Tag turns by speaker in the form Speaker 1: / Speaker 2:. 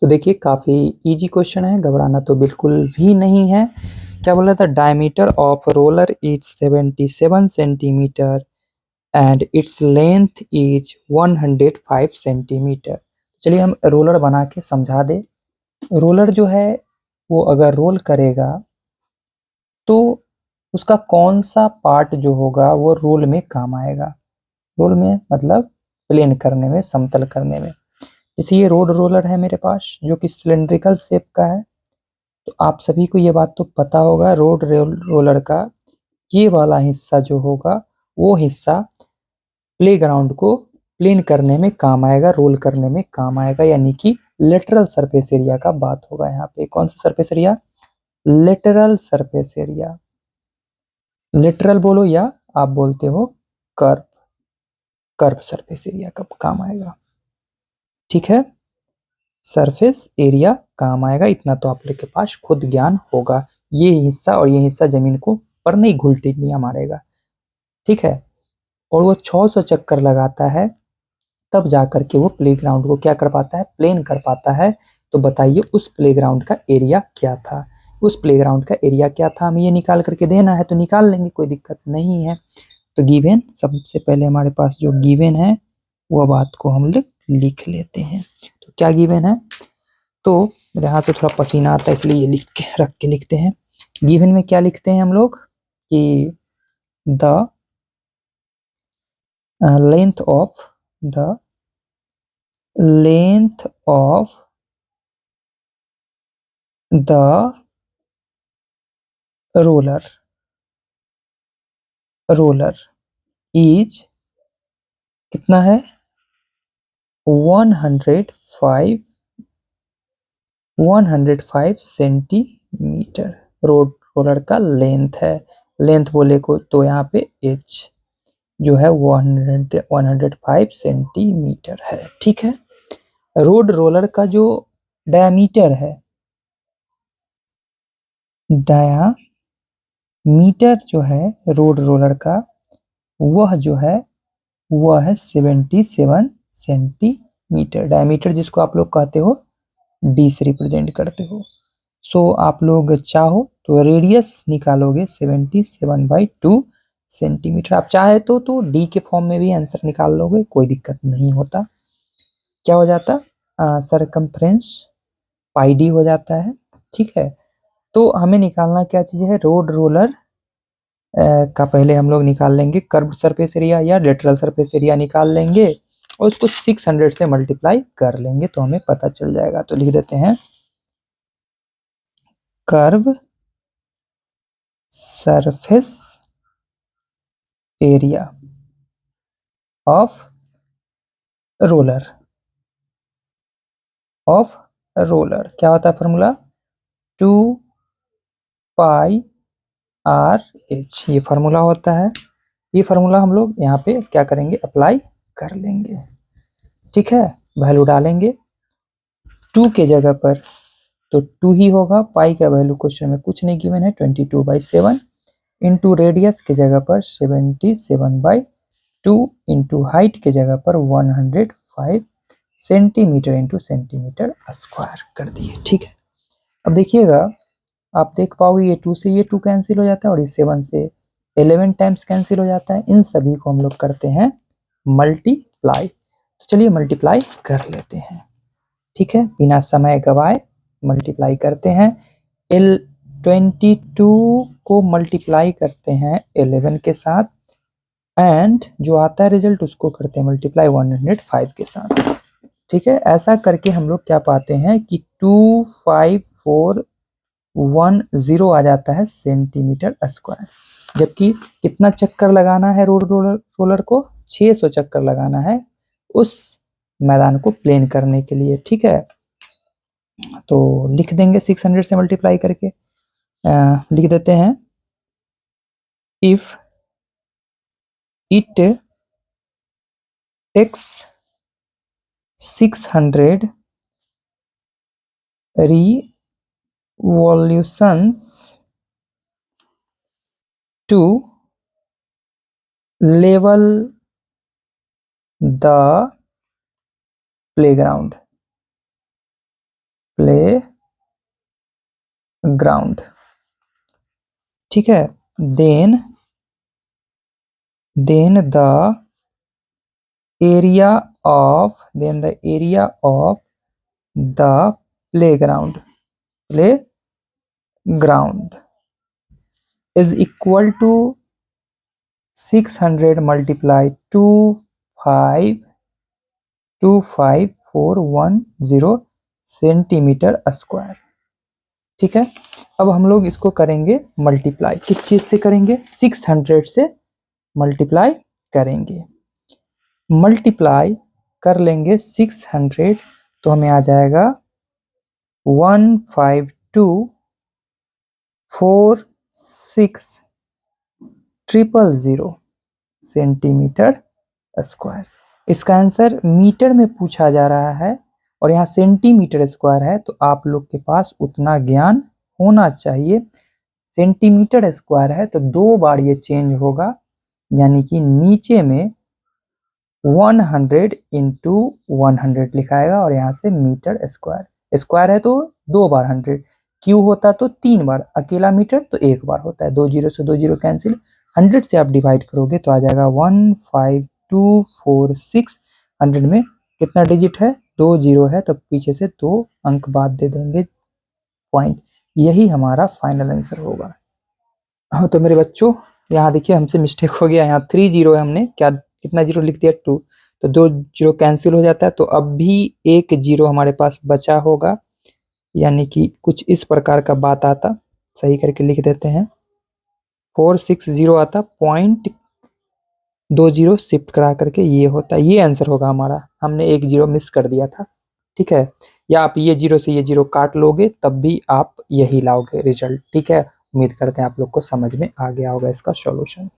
Speaker 1: तो देखिए काफ़ी इजी क्वेश्चन है, घबराना तो बिल्कुल भी नहीं है। क्या बोला था? Diameter of roller is 77 centimetre and its length is 105 centimetre. चलिए हम रोलर बना के समझा दे। रोलर जो है वो अगर रोल करेगा तो उसका कौन सा पार्ट जो होगा वो रोल में काम आएगा। रोल में मतलब प्लेन करने में, समतल करने में। जैसे ये रोड रोलर है मेरे पास जो कि सिलेंड्रिकल शेप का है। तो आप सभी को ये बात तो पता होगा, रोलर का ये वाला हिस्सा जो होगा वो हिस्सा प्लेग्राउंड को प्लेन करने में काम आएगा, रोल करने में काम आएगा, यानी कि लेटरल सरफेस एरिया का बात होगा। यहाँ पे कौन सा surface area? Lateral surface area. Lateral बोलो या आप बोलते हो कर्व, कर्व सरफेस एरिया का काम आएगा। ठीक है, सरफेस एरिया काम आएगा, इतना तो आप लोग के पास खुद ज्ञान होगा। ये हिस्सा और ये हिस्सा जमीन को पर नहीं घुलटेनिया मारेगा। ठीक है, और वो 600 चक्कर लगाता है तब जाकर के वो प्लेग्राउंड को क्या कर पाता है? प्लेन कर पाता है। तो बताइए उस प्लेग्राउंड का एरिया क्या था? उस प्लेग्राउंड का एरिया क्या था? हमें ये निकाल करके देना है तो निकाल लेंगे, कोई दिक्कत नहीं है। तो गिवन, सबसे पहले हमारे पास जो गिवन है वो बात को हम लोग लिख लेते हैं। तो क्या गिवन है? तो मेरे हाथ से थोड़ा पसीना आता है इसलिए ये लिख के रख के लिखते हैं। गिवन में क्या लिखते हैं हम लोग कि the length of the length of the roller roller is कितना है? 105 105 सेंटीमीटर रोड रोलर का लेंथ है। लेंथ बोले को तो यहाँ पे एच जो है 105 सेंटीमीटर है। ठीक है, रोड रोलर का जो डायमीटर है, डायामीटर जो है रोड रोलर का, वह जो है वह है 77 सेंटीमीटर। डायमीटर जिसको आप लोग कहते हो डी से रिप्रेजेंट करते हो। सो आप लोग चाहो तो रेडियस निकालोगे 77/2 सेंटीमीटर। आप चाहे तो डी के फॉर्म में भी आंसर निकाल लोगे, कोई दिक्कत नहीं होता। क्या हो जाता? सरकमफ्रेंस पाई डी हो जाता है। ठीक है, तो हमें निकालना क्या चीज़ है? रोड रोलर का पहले हम लोग निकाल लेंगे कर्व सरफेस एरिया या लेटरल सरफेस एरिया निकाल लेंगे और उसको 600 से मल्टीप्लाई कर लेंगे तो हमें पता चल जाएगा। तो लिख देते हैं curve surface area of roller क्या होता है फॉर्मूला? 2πr/h, ये फार्मूला होता है। ये फार्मूला हम लोग यहाँ पे क्या करेंगे? अप्लाई कर लेंगे। ठीक है, वैल्यू डालेंगे 2 के जगह पर तो 2 ही होगा। पाई का वैल्यू क्वेश्चन में कुछ नहीं गिवन है, 22/7 इंटू रेडियस के जगह पर 77/2 इंटू हाइट के जगह पर 105 सेंटीमीटर इंटू सेंटीमीटर स्क्वायर कर दिए। ठीक है, अब देखिएगा, आप देख पाओगे ये 2 से ये 2 कैंसिल हो जाता है और ये 7 से 11 टाइम्स कैंसिल हो जाता है। इन सभी को हम लोग करते हैं मल्टीप्लाई। तो चलिए मल्टीप्लाई कर लेते हैं। ठीक है, बिना समय गवाए मल्टीप्लाई करते हैं। 22 को मल्टीप्लाई करते हैं 11 के साथ एंड जो आता है रिजल्ट उसको करते हैं मल्टीप्लाई 105 के साथ। ठीक है, ऐसा करके हम लोग क्या पाते हैं कि 25410 आ जाता है सेंटीमीटर स्क्वायर। जबकि कितना चक्कर लगाना है रोलर को? 600 चक्कर लगाना है उस मैदान को प्लेन करने के लिए। ठीक है, तो लिख देंगे 600 से मल्टीप्लाई करके। लिख देते हैं if it takes 600 revolutions to level the playground playground, ठीक है। Then the area of the playground is equal to 600 multiply 25410 centimetre square, ठीक है। अब हम लोग इसको करेंगे मल्टीप्लाई, किस चीज से करेंगे, 600 से मल्टीप्लाई करेंगे। मल्टीप्लाई कर लेंगे 600 तो हमें आ जाएगा 1524600 सेंटीमीटर स्क्वायर। इसका आंसर मीटर में पूछा जा रहा है और यहाँ सेंटीमीटर स्क्वायर है, तो आप लोग के पास उतना ज्ञान होना चाहिए। सेंटीमीटर स्क्वायर है तो 2 बार ये चेंज होगा, यानी कि नीचे में 100 इंटू 100 लिखाएगा और यहाँ से मीटर स्क्वायर, स्क्वायर है तो 2 बार 100, क्यू होता तो 3 बार, अकेला मीटर तो 1 बार होता है। 2 जीरो से 2 जीरो कैंसिल, 100 से आप डिवाइड करोगे तो आ जाएगा 15246। 100 में कितना डिजिट है, 2 जीरो है तो पीछे से 2 अंक बाद दे देंगे पॉइंट, यही हमारा फाइनल आंसर होगा। हाँ तो मेरे बच्चों यहाँ देखिए हमसे मिस्टेक हो गया, यहाँ 3 जीरो है, हमने क्या कितना जीरो लिख दिया 2, तो 2 जीरो कैंसिल हो जाता है, तो अब भी 1 जीरो हमारे पास बचा होगा, यानी कि कुछ इस प्रकार का बात आता, सही करके लिख देते हैं 460 आता, पॉइंट 2 जीरो शिफ्ट करा करके ये होता, ये आंसर होगा हमारा, हमने 1 जीरो मिस कर दिया था, ठीक है। या आप ये जीरो से ये जीरो काट लोगे तब भी आप यही लाओगे रिजल्ट, ठीक है। उम्मीद करते हैं आप लोग को समझ में आ गया होगा इसका सॉल्यूशन।